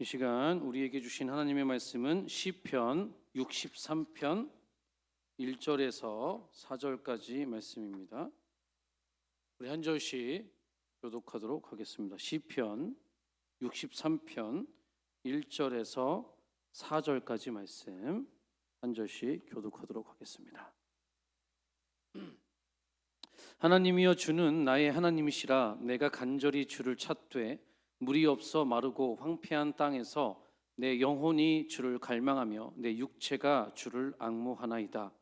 이 시간 우리에게 주신 하나님의 말씀은 시편 63편 1절에서 4절까지 말씀입니다. 우리 한 절씩 교독하도록 하겠습니다. 시편 63편 1절에서 4절까지 말씀 한 절씩 교독하도록 하겠습니다. 하나님이여, 주는 나의 하나님이시라. 내가 간절히 주를 찾되 물이 없어 마르고 황폐한 땅에서 내 영혼이 주를 갈망하며 내 육체가 주를 앙모하나이다.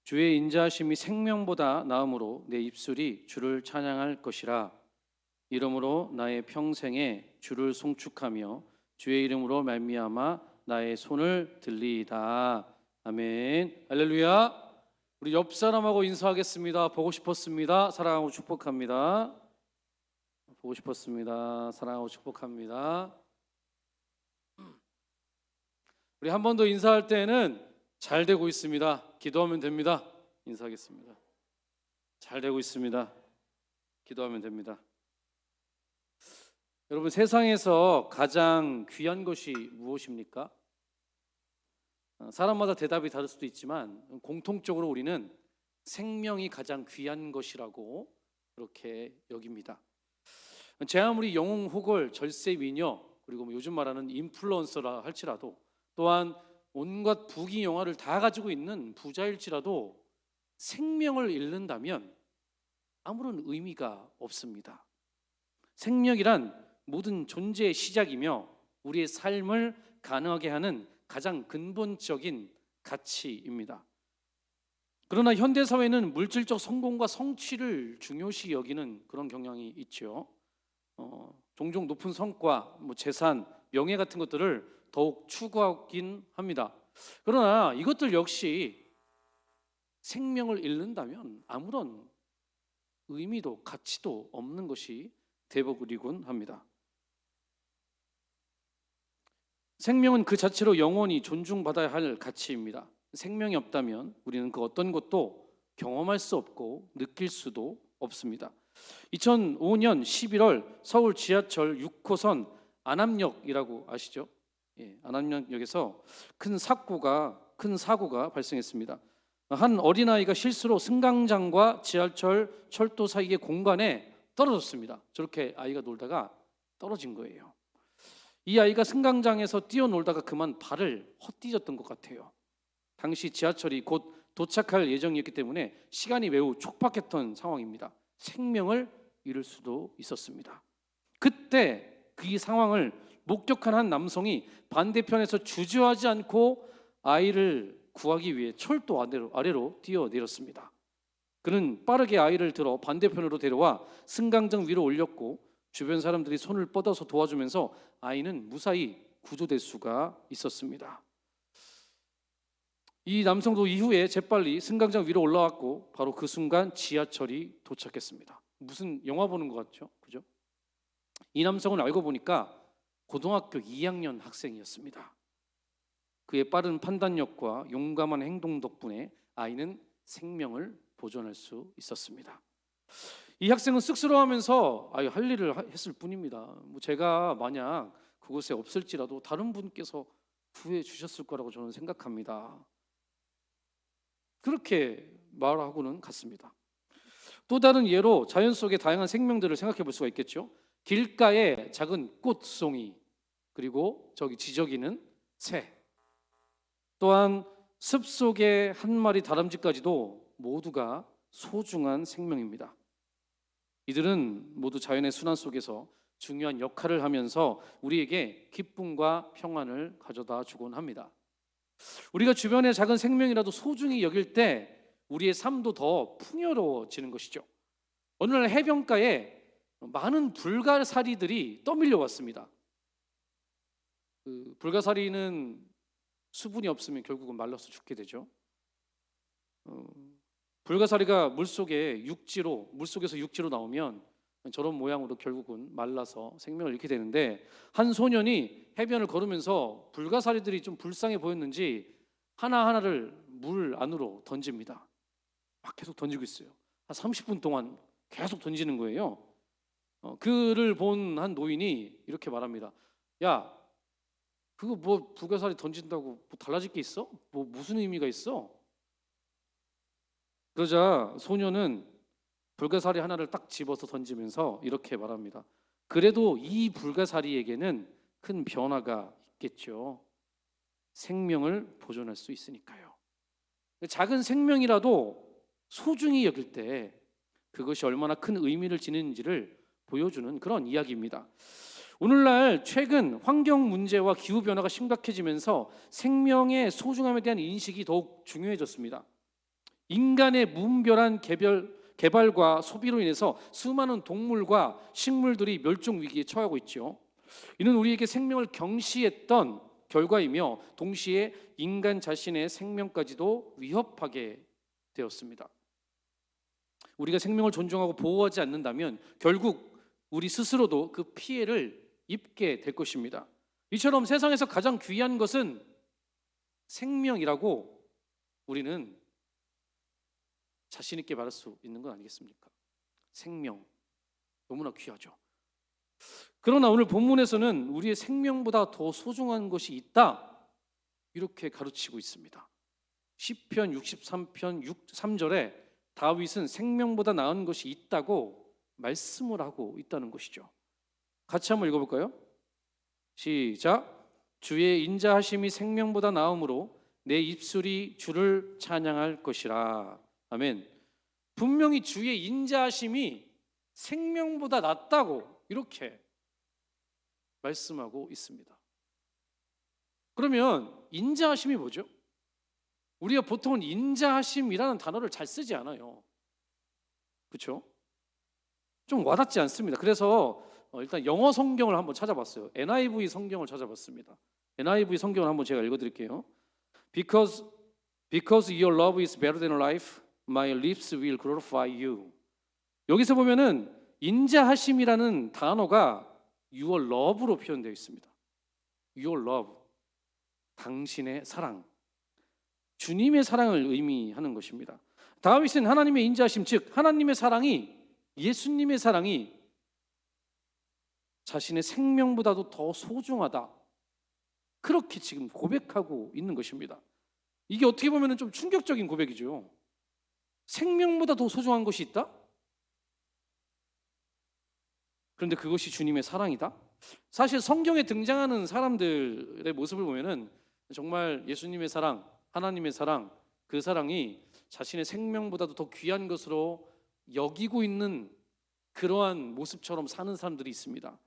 주의 인자하심이 생명보다 나음으로 내 입술이 주를 찬양할 것이라. 이러므로 나의 평생에 주를 송축하며 주의 이름으로 말미암아 나의 손을 들리이다. 아멘. 할렐루야. 우리 옆 사람하고 인사하겠습니다. 보고 싶었습니다. 사랑하고 축복합니다. 보고 싶었습니다. 사랑하고 축복합니다. 우리 한 번 더 인사할 때는 잘 되고 있습니다. 기도하면 됩니다. 인사하겠습니다. 잘 되고 있습니다. 기도하면 됩니다. 여러분, 세상에서 가장 귀한 것이 무엇입니까? 사람마다 대답이 다를 수도 있지만 공통적으로 우리는 생명이 가장 귀한 것이라고 그렇게 여깁니다. 제 아무리 영웅 호걸 절세 미녀 그리고 요즘 말하는 인플루언서라 할지라도, 또한 온갖 부귀 영화를 다 가지고 있는 부자일지라도 생명을 잃는다면 아무런 의미가 없습니다. 생명이란 모든 존재의 시작이며 우리의 삶을 가능하게 하는 가장 근본적인 가치입니다. 그러나 현대사회는 물질적 성공과 성취를 중요시 여기는 그런 경향이 있죠. 종종 높은 성과, 재산, 명예 같은 것들을 더욱 추구하긴 합니다. 그러나 이것들 역시 생명을 잃는다면 아무런 의미도 가치도 없는 것이 되버리곤 합니다. 생명은 그 자체로 영원히 존중받아야 할 가치입니다. 생명이 없다면 우리는 그 어떤 것도 경험할 수 없고 느낄 수도 없습니다. 2005년 11월 서울 지하철 6호선 안암역이라고 아시죠? 안암역에서 큰 사고가 발생했습니다. 한 어린아이가 실수로 승강장과 지하철 철도 사이의 공간에 떨어졌습니다. 저렇게 아이가 놀다가 떨어진 거예요. 이 아이가 승강장에서 뛰어놀다가 그만 발을 헛디뎠던 것 같아요. 당시 지하철이 곧 도착할 예정이었기 때문에 시간이 매우 촉박했던 상황입니다. 생명을 잃을 수도 있었습니다. 그때 그 상황을 목격한 한 남성이 반대편에서 주저하지 않고 아이를 구하기 위해 철도 아래로 뛰어내렸습니다. 그는 빠르게 아이를 들어 반대편으로 데려와 승강장 위로 올렸고 주변 사람들이 손을 뻗어서 도와주면서 아이는 무사히 구조될 수가 있었습니다. 이 남성도 이후에 재빨리 승강장 위로 올라왔고 바로 그 순간 지하철이 도착했습니다. 무슨 영화 보는 것 같죠? 그죠? 이 남성은 알고 보니까 고등학교 2학년 학생이었습니다. 그의 빠른 판단력과 용감한 행동 덕분에 아이는 생명을 보존할 수 있었습니다. 이 학생은 쑥스러워하면서 할 일을 했을 뿐입니다. 제가 만약 그곳에 없을지라도 다른 분께서 구해 주셨을 거라고 저는 생각합니다. 그렇게 말하고는 갔습니다. 또 다른 예로 자연 속의 다양한 생명들을 생각해 볼 수가 있겠죠. 길가에 작은 꽃송이, 그리고 저기 지저귀는 새, 또한 숲속의 한 마리 다람쥐까지도 모두가 소중한 생명입니다. 이들은 모두 자연의 순환 속에서 중요한 역할을 하면서 우리에게 기쁨과 평안을 가져다 주곤 합니다. 우리가 주변의 작은 생명이라도 소중히 여길 때 우리의 삶도 더 풍요로워지는 것이죠. 어느 날 해변가에 많은 불가사리들이 떠밀려 왔습니다. 그 불가사리는 수분이 없으면 결국은 말라서 죽게 되죠. 불가사리가 물속에서 육지로 나오면 저런 모양으로 결국은 말라서 생명을 잃게 되는데, 한 소년이 해변을 걸으면서 불가사리들이 좀 불쌍해 보였는지 하나하나를 물 안으로 던집니다. 막 계속 던지고 있어요. 한 30분 동안 계속 던지는 거예요. 그를 본 한 노인이 이렇게 말합니다. 야, 그거 뭐 불가사리 던진다고 뭐 달라질 게 있어? 뭐 무슨 의미가 있어? 그러자 소녀는 불가사리 하나를 딱 집어서 던지면서 이렇게 말합니다. 그래도 이 불가사리에게는 큰 변화가 있겠죠. 생명을 보존할 수 있으니까요. 작은 생명이라도 소중히 여길 때 그것이 얼마나 큰 의미를 지니는지를 보여주는 그런 이야기입니다. 오늘날 최근 환경 문제와 기후 변화가 심각해지면서 생명의 소중함에 대한 인식이 더욱 중요해졌습니다. 인간의 무분별한 개발과 소비로 인해서 수많은 동물과 식물들이 멸종 위기에 처하고 있죠. 이는 우리에게 생명을 경시했던 결과이며 동시에 인간 자신의 생명까지도 위협하게 되었습니다. 우리가 생명을 존중하고 보호하지 않는다면 결국 우리 스스로도 그 피해를 입게 될 것입니다. 이처럼 세상에서 가장 귀한 것은 생명이라고 우리는 자신 있게 말할 수 있는 건 아니겠습니까? 생명 너무나 귀하죠. 그러나 오늘 본문에서는 우리의 생명보다 더 소중한 것이 있다 이렇게 가르치고 있습니다. 시편 63편 3절에 다윗은 생명보다 나은 것이 있다고 말씀을 하고 있다는 것이죠. 같이 한번 읽어볼까요? 시작. 주의 인자하심이 생명보다 나음으로 내 입술이 주를 찬양할 것이라. 아멘. 분명히 주의 인자하심이 생명보다 낫다고 이렇게 말씀하고 있습니다. 그러면 인자하심이 뭐죠? 우리가 보통은 인자하심이라는 단어를 잘 쓰지 않아요. 그렇죠? 좀 와닿지 않습니다. 그래서 일단 영어 성경을 한번 찾아봤어요. NIV 성경을 찾아봤습니다. NIV 성경을 한번 제가 읽어드릴게요. Because your love is better than life, my lips will glorify you. 여기서 보면은 인자하심이라는 단어가 your love로 표현되어 있습니다. Your love, 당신의 사랑, 주님의 사랑을 의미하는 것입니다. 다윗은 하나님의 인자하심, 즉 하나님의 사랑이, 예수님의 사랑이 자신의 생명보다도 더 소중하다, 그렇게 지금 고백하고 있는 것입니다. 이게 어떻게 보면 좀 충격적인 고백이죠. 생명보다 더 소중한 것이 있다? 그런데 그것이 주님의 사랑이다? 사실 성경에 등장하는 사람들의 모습을 보면은 정말 예수님의 사랑, 하나님의 사랑, 그 사랑이 자신의 생명보다도 더 귀한 것으로 여기고 있는 그러한 모습처럼 사는 사람들이 있습니다.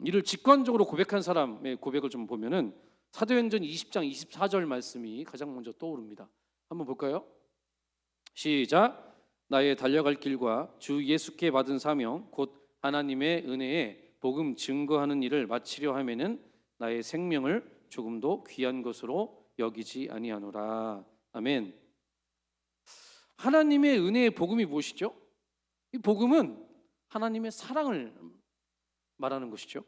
이를 직관적으로 고백한 사람의 고백을 좀 보면은 사도행전 20장 24절 말씀이 가장 먼저 떠오릅니다. 한번 볼까요? 시작. 나의 달려갈 길과 주 예수께 받은 사명 곧 하나님의 은혜에 복음 증거하는 일을 마치려 하면은 나의 생명을 조금도 귀한 것으로 여기지 아니하노라. 아멘. 하나님의 은혜의 복음이 무엇이죠? 이 복음은 하나님의 사랑을 말하는 것이죠.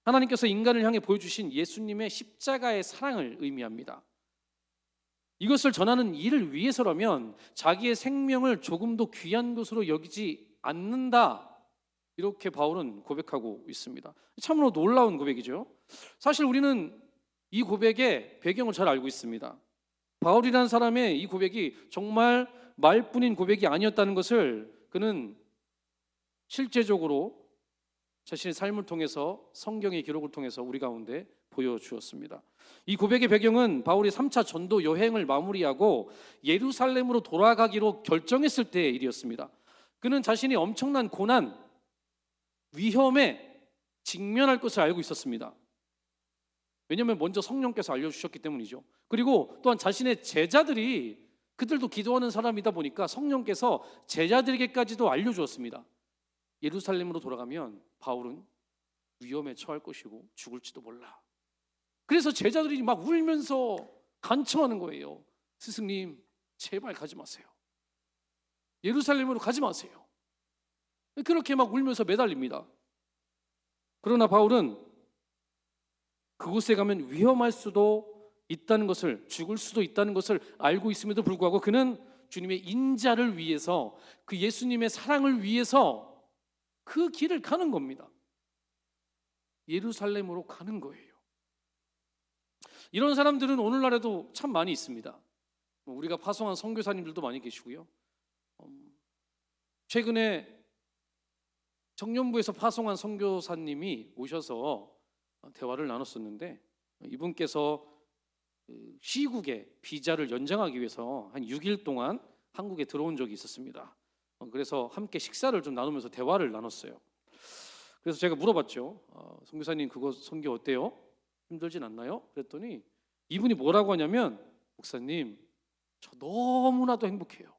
하나님께서 인간을 향해 보여주신 예수님의 십자가의 사랑을 의미합니다. 이것을 전하는 일을 위해서라면 자기의 생명을 조금도 귀한 것으로 여기지 않는다, 이렇게 바울은 고백하고 있습니다. 참으로 놀라운 고백이죠. 사실 우리는 이 고백의 배경을 잘 알고 있습니다. 바울이라는 사람의 이 고백이 정말 말뿐인 고백이 아니었다는 것을 그는 실제적으로 자신의 삶을 통해서, 성경의 기록을 통해서 우리 가운데 보여주었습니다. 이 고백의 배경은 바울이 3차 전도 여행을 마무리하고 예루살렘으로 돌아가기로 결정했을 때의 일이었습니다. 그는 자신이 엄청난 고난, 위험에 직면할 것을 알고 있었습니다. 왜냐하면 먼저 성령께서 알려주셨기 때문이죠. 그리고 또한 자신의 제자들이, 그들도 기도하는 사람이다 보니까 성령께서 제자들에게까지도 알려주었습니다. 예루살렘으로 돌아가면 바울은 위험에 처할 것이고 죽을지도 몰라. 그래서 제자들이 막 울면서 간청하는 거예요. 스승님, 제발 가지 마세요. 예루살렘으로 가지 마세요. 그렇게 막 울면서 매달립니다. 그러나 바울은 그곳에 가면 위험할 수도 있다는 것을, 죽을 수도 있다는 것을 알고 있음에도 불구하고 그는 주님의 인자를 위해서, 그 예수님의 사랑을 위해서 그 길을 가는 겁니다. 예루살렘으로 가는 거예요. 이런 사람들은 오늘날에도 참 많이 있습니다. 우리가 파송한 선교사님들도 많이 계시고요. 최근에 청년부에서 파송한 선교사님이 오셔서 대화를 나눴었는데, 이분께서 시국에 비자를 연장하기 위해서 한 6일 동안 한국에 들어온 적이 있었습니다. 그래서 함께 식사를 좀 나누면서 대화를 나눴어요. 그래서 제가 물어봤죠. 선교사님, 그거 선교 어때요? 힘들진 않나요? 그랬더니 이분이 뭐라고 하냐면, 목사님, 저 너무나도 행복해요.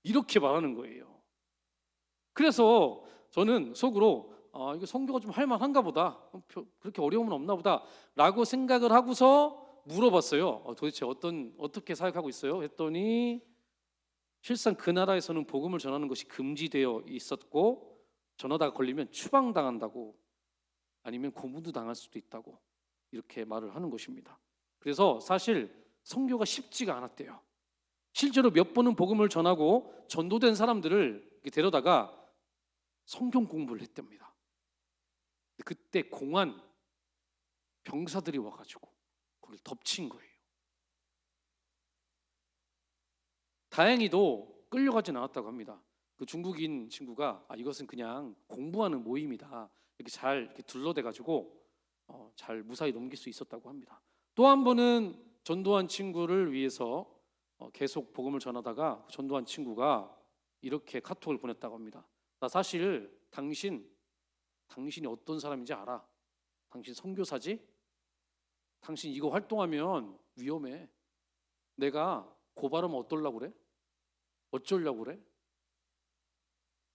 이렇게 말하는 거예요. 그래서 저는 속으로 이거 선교가 좀 할만한가 보다, 그렇게 어려움은 없나 보다 라고 생각을 하고서 물어봤어요. 도대체 어떻게 사역하고 있어요? 했더니 실상 그 나라에서는 복음을 전하는 것이 금지되어 있었고, 전하다가 걸리면 추방당한다고, 아니면 고문도 당할 수도 있다고, 이렇게 말을 하는 것입니다. 그래서 사실 선교가 쉽지가 않았대요. 실제로 몇 번은 복음을 전하고 전도된 사람들을 데려다가 성경 공부를 했답니다. 그때 공안 병사들이 와가지고 그걸 덮친 거예요. 다행히도 끌려가진 않았다고 합니다. 그 중국인 친구가 이것은 그냥 공부하는 모임이다, 이렇게 잘 이렇게 둘러대가지고 잘 무사히 넘길 수 있었다고 합니다. 또 한 번은 전도한 친구를 위해서 계속 복음을 전하다가 전도한 친구가 이렇게 카톡을 보냈다고 합니다. 나 사실 당신이 어떤 사람인지 알아. 당신 선교사지? 당신 이거 활동하면 위험해. 내가 고발하면 어쩌려고 그래? 어쩌려고 그래?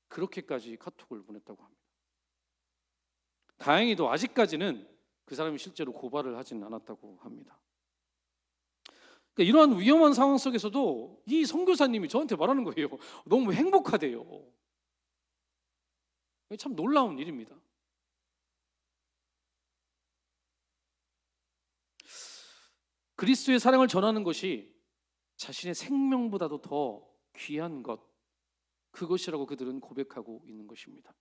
그렇게까지 카톡을 보냈다고 합니다. 다행히도 아직까지는 그 사람이 실제로 고발을 하진 않았다고 합니다. 그러니까 이러한 위험한 상황 속에서도 이 선교사님이 저한테 말하는 거예요. 너무 행복하대요. 참 놀라운 일입니다. 그리스도의 사랑을 전하는 것이 자신의 생명보다도 더 귀한 것, 그것이라고 그들은 고백하고 있는 것입니다.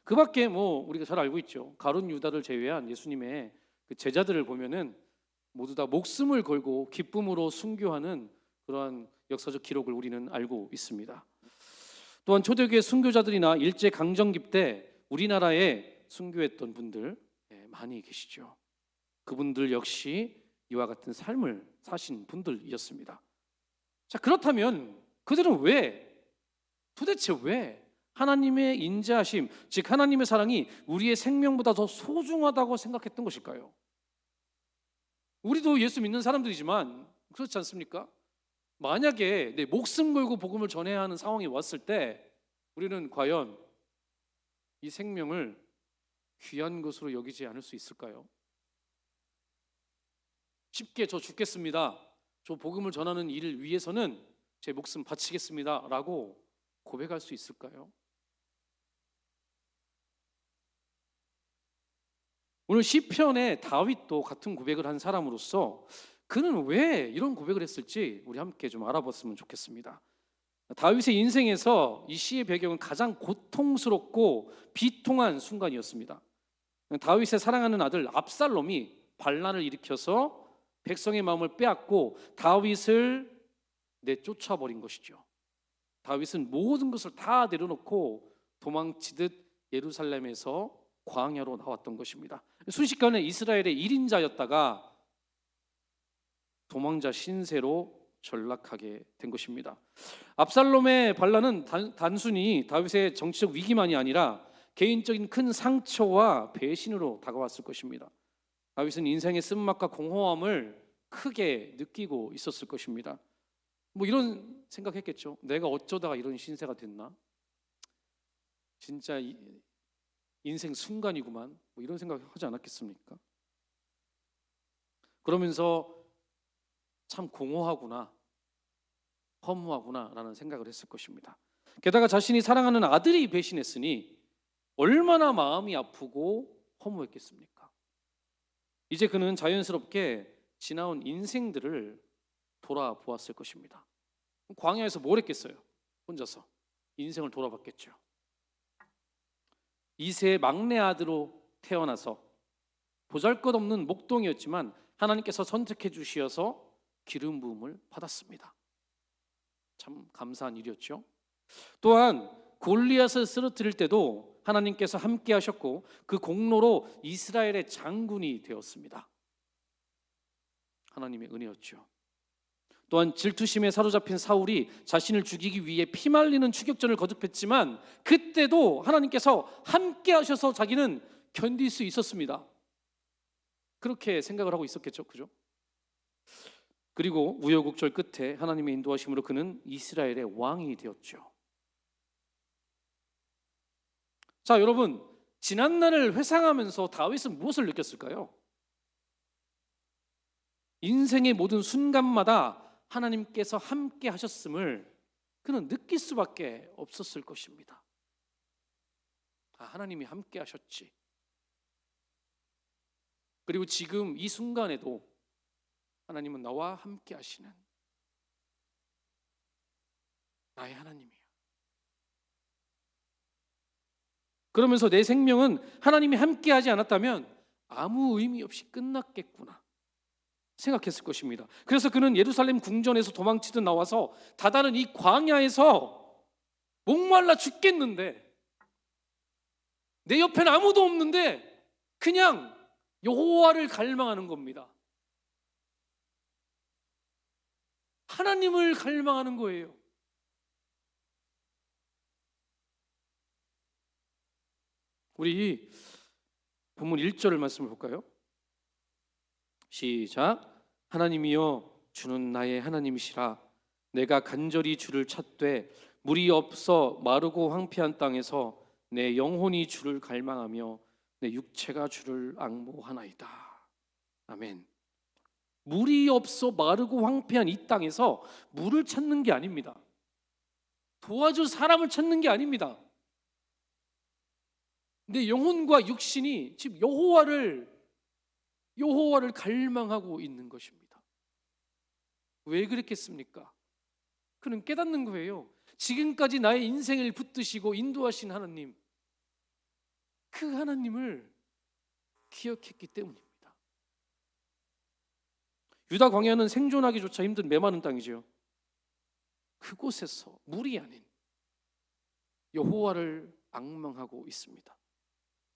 그 밖에 우리가 잘 알고 있죠. 가룟 유다를 제외한 예수님의 그 제자들을 보면은 모두 다 목숨을 걸고 기쁨으로 순교하는 그러한 역사적 기록을 우리는 알고 있습니다. 또한 초대교회 순교자들이나 일제 강점기 때 우리나라에 순교했던 분들 많이 계시죠. 그분들 역시 이와 같은 삶을 사신 분들이었습니다. 자, 그렇다면 그들은 도대체 왜 하나님의 인자하심, 즉 하나님의 사랑이 우리의 생명보다 더 소중하다고 생각했던 것일까요? 우리도 예수 믿는 사람들이지만 그렇지 않습니까? 만약에 내 목숨 걸고 복음을 전해야 하는 상황이 왔을 때 우리는 과연 이 생명을 귀한 것으로 여기지 않을 수 있을까요? 쉽게 저 죽겠습니다, 저 복음을 전하는 일을 위해서는 제 목숨 바치겠습니다 라고 고백할 수 있을까요? 오늘 시편의 다윗도 같은 고백을 한 사람으로서 그는 왜 이런 고백을 했을지 우리 함께 좀 알아봤으면 좋겠습니다. 다윗의 인생에서 이 시의 배경은 가장 고통스럽고 비통한 순간이었습니다. 다윗의 사랑하는 아들 압살롬이 반란을 일으켜서 백성의 마음을 빼앗고 다윗을 내쫓아버린 것이죠. 다윗은 모든 것을 다 내려놓고 도망치듯 예루살렘에서 광야로 나왔던 것입니다. 순식간에 이스라엘의 1인자였다가 도망자 신세로 전락하게 된 것입니다. 압살롬의 반란은 단순히 다윗의 정치적 위기만이 아니라 개인적인 큰 상처와 배신으로 다가왔을 것입니다. 다윗은 인생의 쓴맛과 공허함을 크게 느끼고 있었을 것입니다. 이런 생각했겠죠. 내가 어쩌다가 이런 신세가 됐나? 진짜 인생 순간이구만. 이런 생각하지 않았겠습니까? 그러면서 참 공허하구나, 허무하구나 라는 생각을 했을 것입니다. 게다가 자신이 사랑하는 아들이 배신했으니 얼마나 마음이 아프고 허무했겠습니까? 이제 그는 자연스럽게 지나온 인생들을 돌아보았을 것입니다. 광야에서 뭘 했겠어요? 혼자서 인생을 돌아봤겠죠. 이세의 막내 아들로 태어나서 보잘것없는 목동이었지만 하나님께서 선택해 주시어서 기름 부음을 받았습니다. 참 감사한 일이었죠. 또한 골리앗을 쓰러뜨릴 때도 하나님께서 함께 하셨고 그 공로로 이스라엘의 장군이 되었습니다. 하나님의 은혜였죠. 또한 질투심에 사로잡힌 사울이 자신을 죽이기 위해 피말리는 추격전을 거듭했지만 그때도 하나님께서 함께 하셔서 자기는 견딜 수 있었습니다. 그렇게 생각을 하고 있었겠죠, 그죠? 그리고 우여곡절 끝에 하나님의 인도하심으로 그는 이스라엘의 왕이 되었죠. 자, 여러분, 지난날을 회상하면서 다윗은 무엇을 느꼈을까요? 인생의 모든 순간마다 하나님께서 함께 하셨음을 그는 느낄 수밖에 없었을 것입니다. 아, 하나님이 함께 하셨지. 그리고 지금 이 순간에도 하나님은 나와 함께 하시는 나의 하나님이야. 그러면서 내 생명은 하나님이 함께 하지 않았다면 아무 의미 없이 끝났겠구나 생각했을 것입니다. 그래서 그는 예루살렘 궁전에서 도망치듯 나와서 다다른 이 광야에서 목말라 죽겠는데 내 옆엔 아무도 없는데 그냥 여호와를 갈망하는 겁니다. 하나님을 갈망하는 거예요. 우리 본문 1절을 말씀을 볼까요? 시작. 하나님이여 주는 나의 하나님이시라. 내가 간절히 주를 찾되 물이 없어 마르고 황폐한 땅에서 내 영혼이 주를 갈망하며 내 육체가 주를 앙모하나이다. 아멘. 물이 없어 마르고 황폐한 이 땅에서 물을 찾는 게 아닙니다. 도와줄 사람을 찾는 게 아닙니다. 내 영혼과 육신이 지금 여호와를 갈망하고 있는 것입니다. 왜 그랬겠습니까? 그는 깨닫는 거예요. 지금까지 나의 인생을 붙드시고 인도하신 하나님, 그 하나님을 기억했기 때문입니다. 유다 광야는 생존하기조차 힘든 메마른 땅이죠. 그곳에서 물이 아닌 여호와를 앙망하고 있습니다.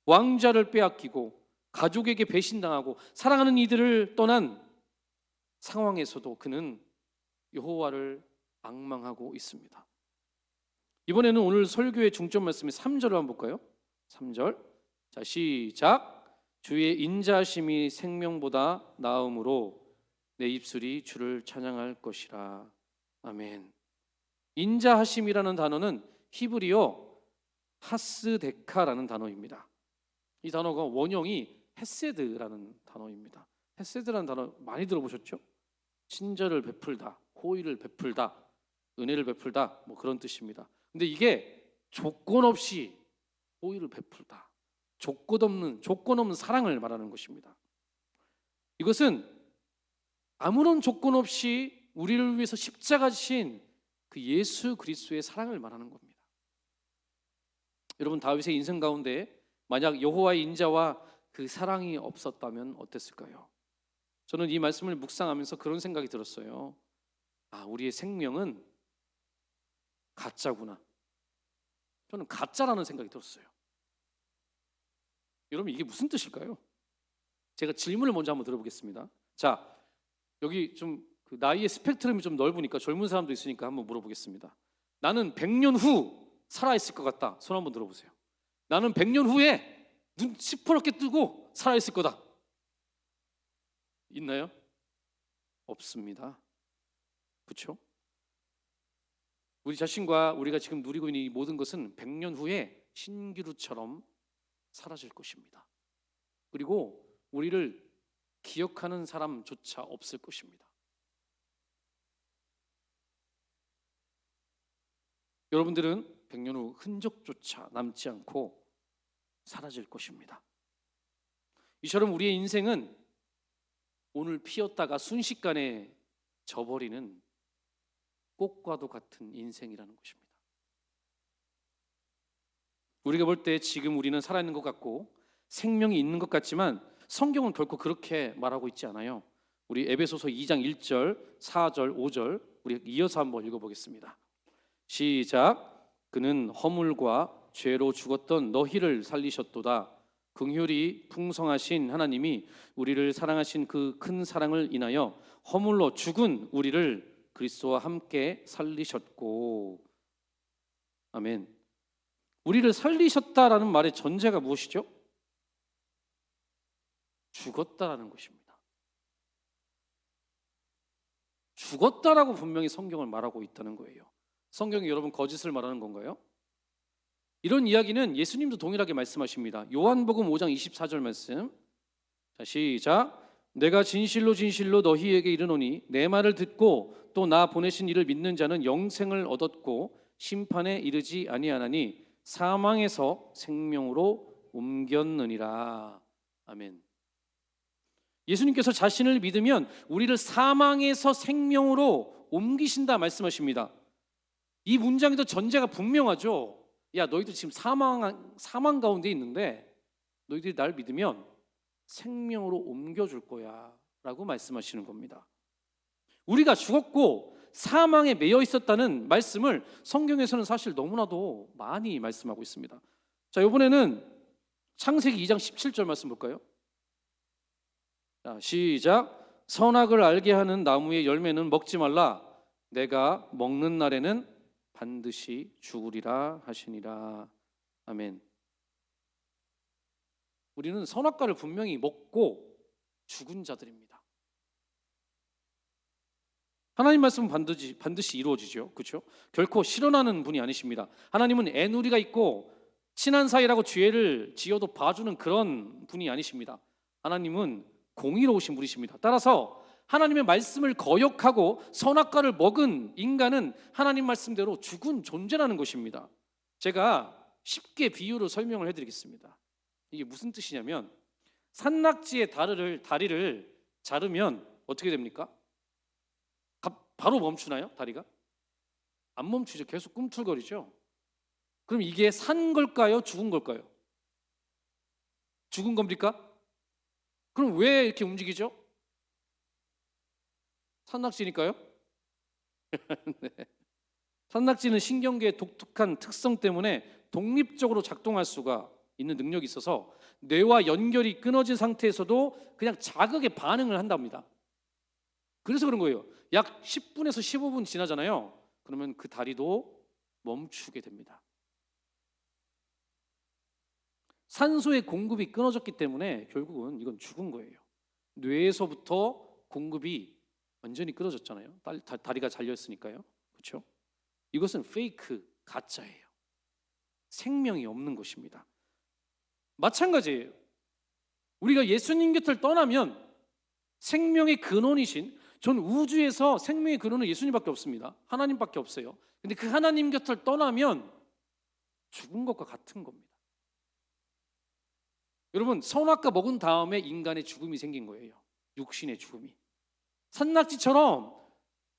왕자를 빼앗기고 가족에게 배신당하고 사랑하는 이들을 떠난 상황에서도 그는 여호와를 앙망하고 있습니다. 이번에는 오늘 설교의 중점 말씀이 3절을 한번 볼까요? 3절. 자, 시작. 주의 인자하심이 생명보다 나음으로 내 입술이 주를 찬양할 것이라. 아멘. 인자하심이라는 단어는 히브리어 하스데카라는 단어입니다. 이 단어가 원형이 헤세드라는 단어입니다. 헤세드라는 단어 많이 들어보셨죠? 친절을 베풀다, 호의를 베풀다, 은혜를 베풀다, 뭐 그런 뜻입니다. 근데 이게 조건 없이 호의를 베풀다, 조건 없는 사랑을 말하는 것입니다. 이것은 아무런 조건 없이 우리를 위해서 십자가 지신 그 예수 그리스도의 사랑을 말하는 겁니다. 여러분, 다윗의 인생 가운데 만약 여호와의 인자와 그 사랑이 없었다면 어땠을까요? 저는 이 말씀을 묵상하면서 그런 생각이 들었어요. 아, 우리의 생명은 가짜구나. 저는 가짜라는 생각이 들었어요. 여러분, 이게 무슨 뜻일까요? 제가 질문을 먼저 한번 들어보겠습니다. 자, 여기 좀 그 나이의 스펙트럼이 좀 넓으니까 젊은 사람도 있으니까 한번 물어보겠습니다. 나는 100년 후 살아있을 것 같다. 손 한번 들어보세요. 나는 100년 후에 눈 시퍼렇게 뜨고 살아있을 거다. 있나요? 없습니다. 그렇죠? 우리 자신과 우리가 지금 누리고 있는 이 모든 것은 100년 후에 신기루처럼 사라질 것입니다. 그리고 우리를 기억하는 사람조차 없을 것입니다. 여러분들은 100년 후 흔적조차 남지 않고 사라질 것입니다. 이처럼 우리의 인생은 오늘 피었다가 순식간에 져버리는 꽃과도 같은 인생이라는 것입니다. 우리가 볼 때 지금 우리는 살아있는 것 같고 생명이 있는 것 같지만 성경은 결코 그렇게 말하고 있지 않아요. 우리 에베소서 2장 1절, 4절, 5절 우리 이어서 한번 읽어보겠습니다. 시작. 그는 허물과 죄로 죽었던 너희를 살리셨도다. 긍휼이 풍성하신 하나님이 우리를 사랑하신 그 큰 사랑을 인하여 허물로 죽은 우리를 그리스도와 함께 살리셨고. 아멘. 우리를 살리셨다라는 말의 전제가 무엇이죠? 죽었다라는 것입니다. 죽었다라고 분명히 성경을 말하고 있다는 거예요. 성경이 여러분 거짓을 말하는 건가요? 이런 이야기는 예수님도 동일하게 말씀하십니다. 요한복음 5장 24절 말씀. 자, 시작. 내가 진실로 진실로 너희에게 이르노니 내 말을 듣고 또 나 보내신 이를 믿는 자는 영생을 얻었고 심판에 이르지 아니하나니 사망에서 생명으로 옮겼느니라. 아멘. 예수님께서 자신을 믿으면 우리를 사망에서 생명으로 옮기신다 말씀하십니다. 이 문장에도 전제가 분명하죠. 야, 너희들 지금 사망 가운데 있는데 너희들이 날 믿으면 생명으로 옮겨줄 거야 라고 말씀하시는 겁니다. 우리가 죽었고 사망에 매여 있었다는 말씀을 성경에서는 사실 너무나도 많이 말씀하고 있습니다. 자, 이번에는 창세기 2장 17절 말씀 볼까요? 자, 시작. 선악을 알게 하는 나무의 열매는 먹지 말라. 내가 먹는 날에는 반드시 죽으리라 하시니라. 아멘. 우리는 선악과를 분명히 먹고 죽은 자들입니다. 하나님 말씀은 반드시 이루어지죠. 그렇죠? 결코 실현하는 분이 아니십니다. 하나님은 애누리가 있고 친한 사이라고 죄를 지어도 봐주는 그런 분이 아니십니다. 하나님은 공의로우신 분이십니다. 따라서 하나님의 말씀을 거역하고 선악과를 먹은 인간은 하나님 말씀대로 죽은 존재라는 것입니다. 제가 쉽게 비유로 설명을 해드리겠습니다. 이게 무슨 뜻이냐면 산낙지의 다리를 자르면 어떻게 됩니까? 바로 멈추나요? 다리가? 안 멈추죠. 계속 꿈틀거리죠. 그럼 이게 산 걸까요? 죽은 걸까요? 죽은 겁니까? 그럼 왜 이렇게 움직이죠? 산낙지니까요? 네. 산낙지는 신경계의 독특한 특성 때문에 독립적으로 작동할 수가 있는 능력이 있어서 뇌와 연결이 끊어진 상태에서도 그냥 자극에 반응을 한답니다. 그래서 그런 거예요. 약 10분에서 15분 지나잖아요. 그러면 그 다리도 멈추게 됩니다. 산소의 공급이 끊어졌기 때문에 결국은 이건 죽은 거예요. 뇌에서부터 공급이 완전히 끊어졌잖아요. 다리가 잘렸으니까요. 그렇죠? 이것은 페이크, 가짜예요. 생명이 없는 것입니다. 마찬가지예요. 우리가 예수님 곁을 떠나면 생명의 근원이신, 전 우주에서 생명의 근원은 예수님밖에 없습니다. 하나님밖에 없어요. 근데 그 하나님 곁을 떠나면 죽은 것과 같은 겁니다. 여러분, 선악과 먹은 다음에 인간의 죽음이 생긴 거예요. 육신의 죽음이. 산낙지처럼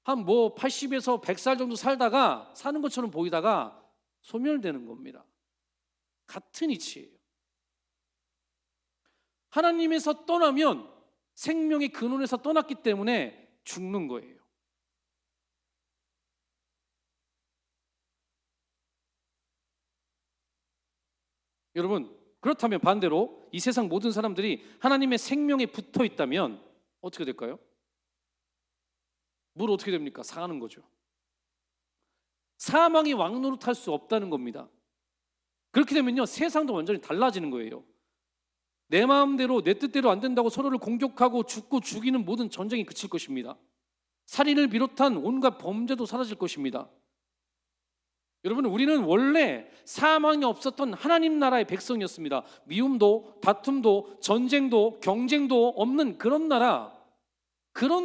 한 80에서 100살 정도 살다가 사는 것처럼 보이다가 소멸되는 겁니다. 같은 이치예요. 하나님에서 떠나면 생명의 근원에서 떠났기 때문에 죽는 거예요. 여러분, 그렇다면 반대로 이 세상 모든 사람들이 하나님의 생명에 붙어 있다면 어떻게 될까요? 뭘 어떻게 됩니까? 사는 거죠. 사망이 왕노릇할 수 없다는 겁니다. 그렇게 되면요, 세상도 완전히 달라지는 거예요. 내 마음대로 내 뜻대로 안 된다고 서로를 공격하고 죽고 죽이는 모든 전쟁이 그칠 것입니다. 살인을 비롯한 온갖 범죄도 사라질 것입니다. 여러분, 우리는 원래 사망이 없었던 하나님 나라의 백성이었습니다. 미움도 다툼도 전쟁도 경쟁도 없는 그런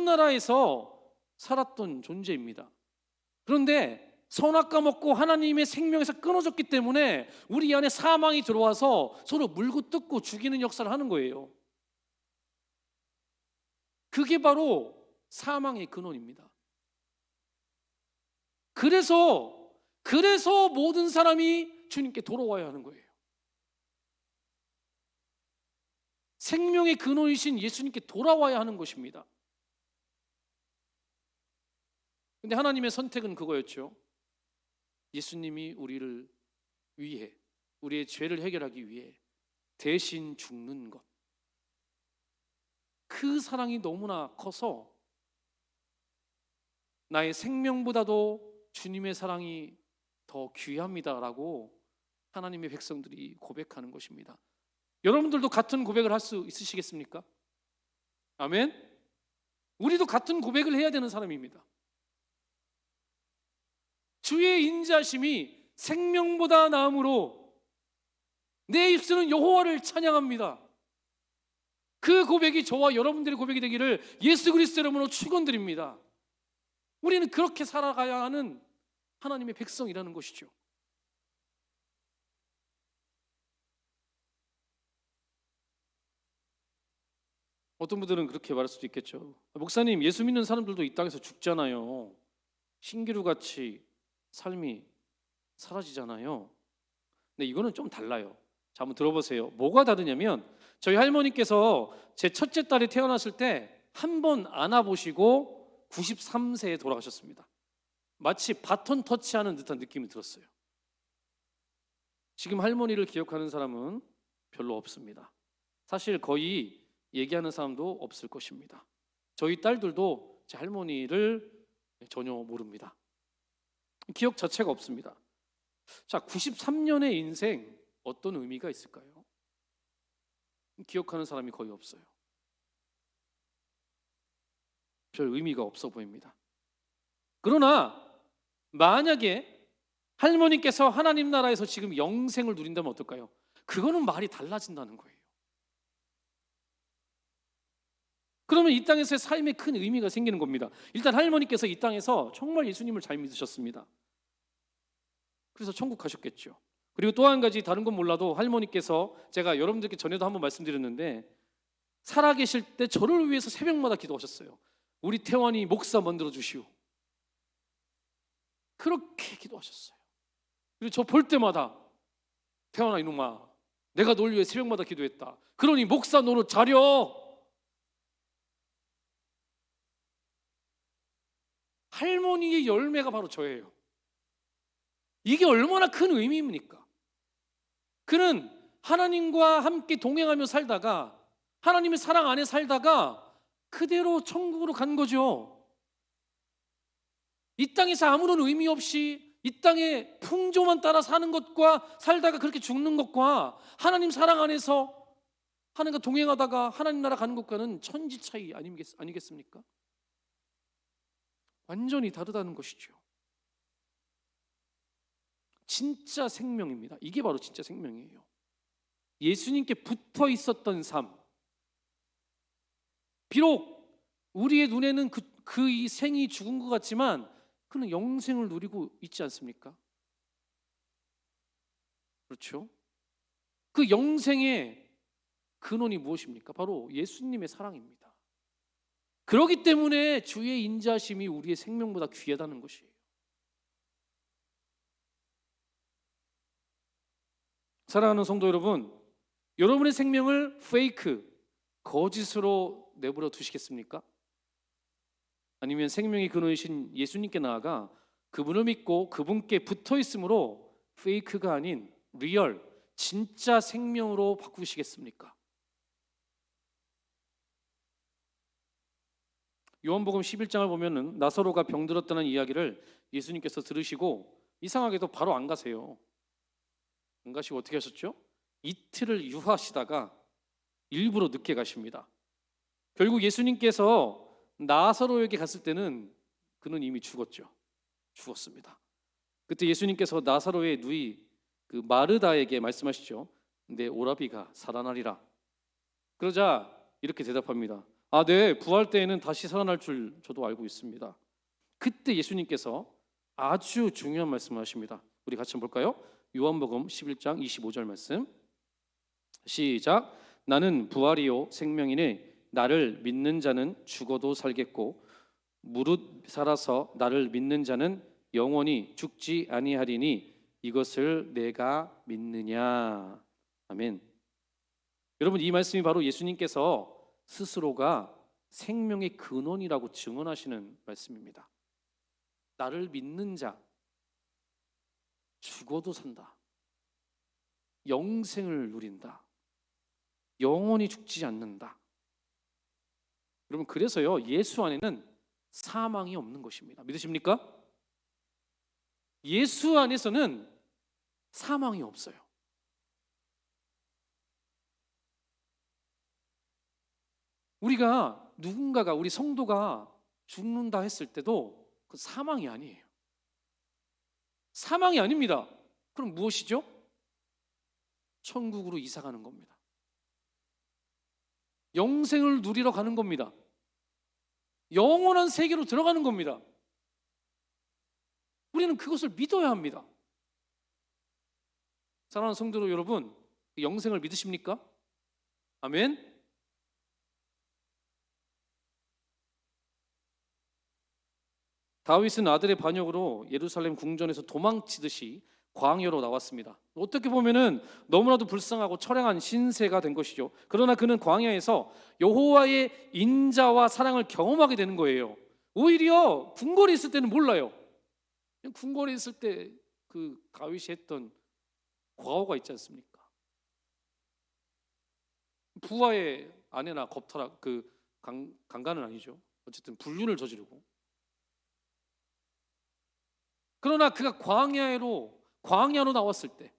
나라에서 살았던 존재입니다. 그런데 선악과 먹고 하나님의 생명에서 끊어졌기 때문에 우리 안에 사망이 들어와서 서로 물고 뜯고 죽이는 역사를 하는 거예요. 그게 바로 사망의 근원입니다. 그래서 모든 사람이 주님께 돌아와야 하는 거예요. 생명의 근원이신 예수님께 돌아와야 하는 것입니다. 근데 하나님의 선택은 그거였죠. 예수님이 우리를 위해, 우리의 죄를 해결하기 위해 대신 죽는 것. 그 사랑이 너무나 커서 나의 생명보다도 주님의 사랑이 더 귀합니다라고 하나님의 백성들이 고백하는 것입니다. 여러분들도 같은 고백을 할 수 있으시겠습니까? 아멘. 우리도 같은 고백을 해야 되는 사람입니다. 주의 인자심이 생명보다 나음으로 내 입술은 여호와를 찬양합니다. 그 고백이 저와 여러분들의 고백이 되기를 예수 그리스도 이름으로 축원드립니다. 우리는 그렇게 살아가야 하는 하나님의 백성이라는 것이죠. 어떤 분들은 그렇게 말할 수도 있겠죠. 목사님, 예수 믿는 사람들도 이 땅에서 죽잖아요. 신기루같이 삶이 사라지잖아요. 근데 이거는 좀 달라요. 자, 한번 들어보세요. 뭐가 다르냐면 저희 할머니께서 제 첫째 딸이 태어났을 때 한 번 안아보시고 93세에 돌아가셨습니다. 마치 바톤 터치하는 듯한 느낌이 들었어요. 지금 할머니를 기억하는 사람은 별로 없습니다. 사실 거의 얘기하는 사람도 없을 것입니다. 저희 딸들도 제 할머니를 전혀 모릅니다. 기억 자체가 없습니다. 자, 93년의 인생 어떤 의미가 있을까요? 기억하는 사람이 거의 없어요. 별 의미가 없어 보입니다. 그러나 만약에 할머니께서 하나님 나라에서 지금 영생을 누린다면 어떨까요? 그거는 말이 달라진다는 거예요. 그러면 이 땅에서의 삶에 큰 의미가 생기는 겁니다. 일단 할머니께서 이 땅에서 정말 예수님을 잘 믿으셨습니다. 그래서 천국 가셨겠죠. 그리고 또 한 가지, 다른 건 몰라도 할머니께서, 제가 여러분들께 전에도 한번 말씀드렸는데, 살아계실 때 저를 위해서 새벽마다 기도하셨어요. 우리 태환이 목사 만들어 주시오. 그렇게 기도하셨어요. 그리고 저 볼 때마다 태환아 이놈아, 내가 널 위해 새벽마다 기도했다. 그러니 목사 노릇 잘려. 할머니의 열매가 바로 저예요. 이게 얼마나 큰 의미입니까? 그는 하나님과 함께 동행하며 살다가, 하나님의 사랑 안에 살다가 그대로 천국으로 간 거죠. 이 땅에서 아무런 의미 없이 이 땅의 풍조만 따라 사는 것과 살다가 그렇게 죽는 것과 하나님 사랑 안에서 하나님과 동행하다가 하나님 나라 가는 것과는 천지 차이 아니겠습니까? 완전히 다르다는 것이죠. 진짜 생명입니다. 이게 바로 진짜 생명이에요. 예수님께 붙어 있었던 삶. 비록 우리의 눈에는 그 이 생이 죽은 것 같지만 그는 영생을 누리고 있지 않습니까? 그렇죠? 그 영생의 근원이 무엇입니까? 바로 예수님의 사랑입니다. 그렇기 때문에 주의 인자심이 우리의 생명보다 귀하다는 것이에요. 사랑하는 성도 여러분, 여러분의 생명을 페이크, 거짓으로 내버려 두시겠습니까? 아니면 생명의 근원이신 예수님께 나아가 그분을 믿고 그분께 붙어 있으므로 페이크가 아닌 리얼, 진짜 생명으로 바꾸시겠습니까? 요한복음 11장을 보면은 나사로가 병들었다는 이야기를 예수님께서 들으시고 이상하게도 바로 안 가세요. 안 가시고 어떻게 하셨죠? 이틀을 유하시다가 일부러 늦게 가십니다. 결국 예수님께서 나사로에게 갔을 때는 그는 이미 죽었습니다. 그때 예수님께서 나사로의 누이 그 마르다에게 말씀하시죠. 내 오라비가 살아나리라. 그러자 이렇게 대답합니다. 아, 네, 부활 때에는 다시 살아날 줄 저도 알고 있습니다. 그때 예수님께서 아주 중요한 말씀을 하십니다. 우리 같이 한번 볼까요? 요한복음 11장 25절 말씀. 시작. 나는 부활이요 생명이니 나를 믿는 자는 죽어도 살겠고 무릇 살아서 나를 믿는 자는 영원히 죽지 아니하리니 이것을 내가 믿느냐. 아멘. 여러분, 이 말씀이 바로 예수님께서 스스로가 생명의 근원이라고 증언하시는 말씀입니다. 나를 믿는 자 죽어도 산다. 영생을 누린다. 영원히 죽지 않는다. 여러분, 그래서요, 예수 안에는 사망이 없는 것입니다. 믿으십니까? 예수 안에서는 사망이 없어요. 누군가가 우리 성도가 죽는다 했을 때도 그 사망이 아니에요. 사망이 아닙니다. 그럼 무엇이죠? 천국으로 이사 가는 겁니다. 영생을 누리러 가는 겁니다. 영원한 세계로 들어가는 겁니다. 우리는 그것을 믿어야 합니다. 사랑하는 성도 여러분, 영생을 믿으십니까? 아멘. 다윗은 아들의 반역으로 예루살렘 궁전에서 도망치듯이 광야로 나왔습니다. 어떻게 보면은 너무나도 불쌍하고 처량한 신세가 된 것이죠. 그러나 그는 광야에서 여호와의 인자와 사랑을 경험하게 되는 거예요. 오히려 궁궐에 있을 때는 몰라요. 궁궐에 있을 때 그 다윗이 했던 과오가 있지 않습니까? 부하의 아내나 겁탈하 강간은 아니죠. 어쨌든 불륜을 저지르고. 그러나 그가 광야로 나왔을 때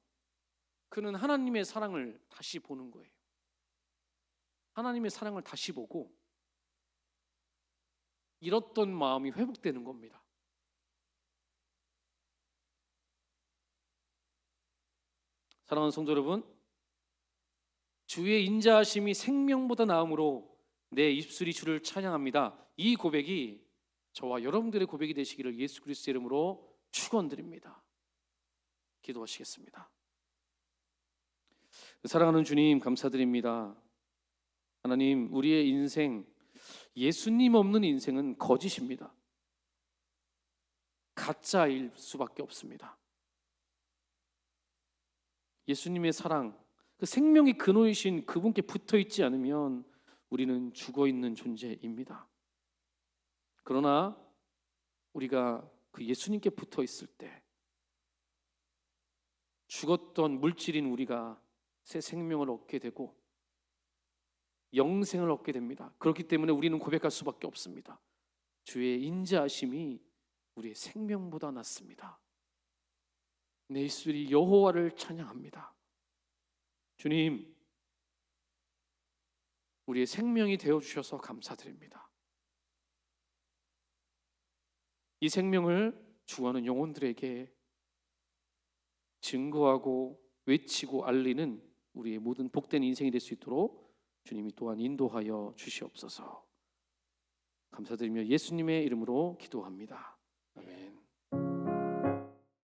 그는 하나님의 사랑을 다시 보는 거예요. 하나님의 사랑을 다시 보고 잃었던 마음이 회복되는 겁니다. 사랑하는 성도 여러분, 주의 인자하심이 생명보다 나음으로 내 입술이 주를 찬양합니다. 이 고백이 저와 여러분들의 고백이 되시기를 예수 그리스도의 이름으로 축원드립니다. 기도하시겠습니다. 사랑하는 주님, 감사드립니다. 하나님, 우리의 인생, 예수님 없는 인생은 거짓입니다. 가짜일 수밖에 없습니다. 예수님의 사랑, 그 생명의 근원이신 그분께 붙어 있지 않으면 우리는 죽어 있는 존재입니다. 그러나 우리가 그 예수님께 붙어 있을 때 죽었던 물질인 우리가 새 생명을 얻게 되고 영생을 얻게 됩니다. 그렇기 때문에 우리는 고백할 수밖에 없습니다. 주의 인자하심이 우리의 생명보다 낫습니다. 내 입술이 여호와를 찬양합니다. 주님, 우리의 생명이 되어주셔서 감사드립니다. 이 생명을 주어하는 영혼들에게 증거하고 외치고 알리는 우리의 모든 복된 인생이 될 수 있도록 주님이 또한 인도하여 주시옵소서. 감사드리며 예수님의 이름으로 기도합니다. 아멘.